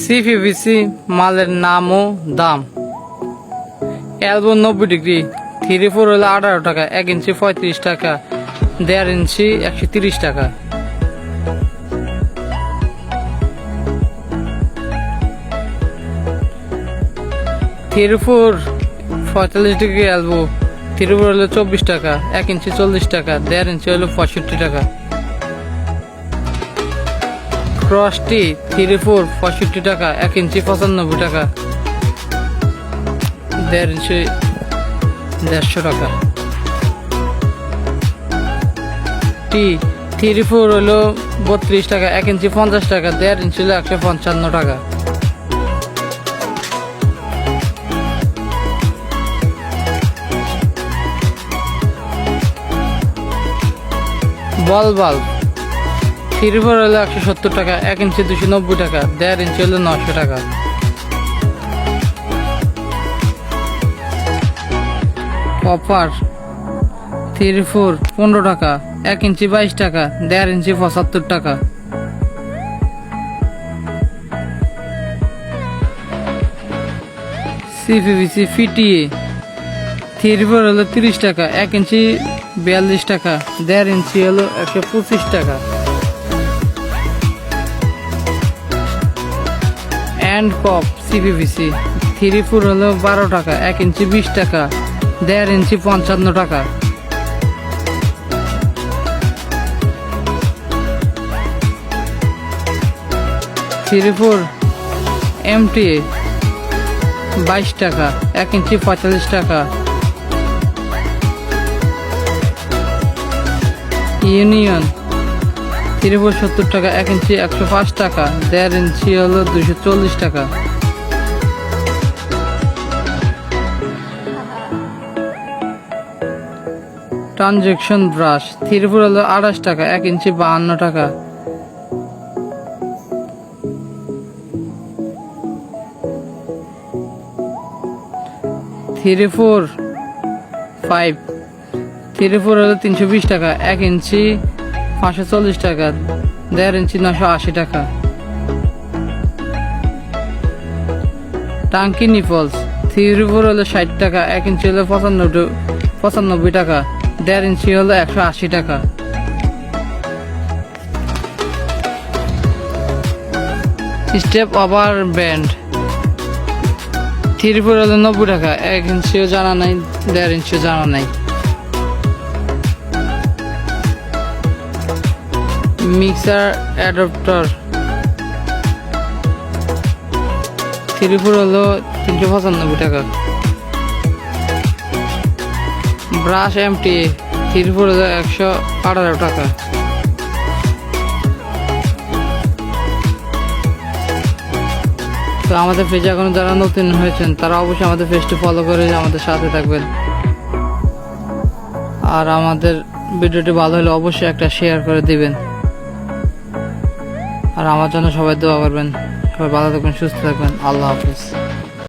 CPVC মালের নাম ও দাম। এলবো 90 ডিগ্রি, 3/4 হলো 18 টাকা, 1 ইঞ্চি 35 টাকা, 1.5 ইঞ্চি 130 টাকা। থ্রি-ফোর 45 ডিগ্রি এলবো, 3/4 হলো 24 টাকা, 1 ইঞ্চি 40 টাকা, 1.5 ইঞ্চি হলো 65 টাকা। ক্রসটি 3/4 65 টাকা, 1 ইঞ্চি 95 টাকা, 1.5 ইঞ্চি 150 টাকা। টি 3/4 হলো 32 টাকা, 1 ইঞ্চি 50 টাকা, 1.5 ইঞ্চি হলো 155 টাকা। বল বাল্ব 3/4 হলো 170 টাকা, 1 ইঞ্চি 290 টাকা, 1.5 ইঞ্চি হলো 900 টাকা। কপার 3/4 15 টাকা, 1 ইঞ্চি 22 টাকা, 1.5 ইঞ্চি 75 টাকা। সিপিভিসি ফিটিয়ে 3/4 হলো 30 টাকা, 1 ইঞ্চি 42 টাকা, 1.5 ইঞ্চি হলো 125 টাকা। এন্ড কপ সিপিভিসি 3/4 হলো 12 টাকা, 1 ইঞ্চি 20 টাকা, 1.5 ইঞ্চি 55 টাকা। থ্রি-ফোর এমটিএ 22 টাকা, 1 ইঞ্চি 45 টাকা। ইউনিয়ন 3/4 70 টাকা, 1 ইঞ্চি 105 টাকা, 1.5 ইঞ্চি হলো 240 টাকা। ট্রানজেকশন ব্রাশ 3/4 হলো 28 টাকা, 1 ইঞ্চি 52 টাকা। থ্রি-ফোর 5 3/4 হলো 320 টাকা, 1 ইঞ্চি 540 টাকা, 1.5 ইঞ্চি 980 টাকা। টাঙ্কি নিপলস 3/4 হলো 60 টাকা, 1 ইঞ্চি হলো 95 টাকা, 1.5 ইঞ্চি হলো 180 টাকা। স্টেপ ওভার ব্যান্ড 3/4 হলো 90 টাকা, 1 ইঞ্চিও জানা নাই, 1.5 ইঞ্চিও জানা নাই। মিক্সার অ্যাডাপ্টার 3/4 হলো 395 টাকা। ব্রাশ এমটি 3/4 হলো 118 টাকা। তো আমাদের পেজে এখন যারা নতুন হয়েছেন তারা অবশ্যই আমাদের পেজটি ফলো করে আমাদের সাথে থাকবেন। আর আমাদের ভিডিওটি ভালো হলে অবশ্যই একটা শেয়ার করে দিবেন। আর আমার জন্য সবাই দোয়া করবেন। সবাই ভালো থাকবেন, সুস্থ থাকবেন। আল্লাহ হাফিজ।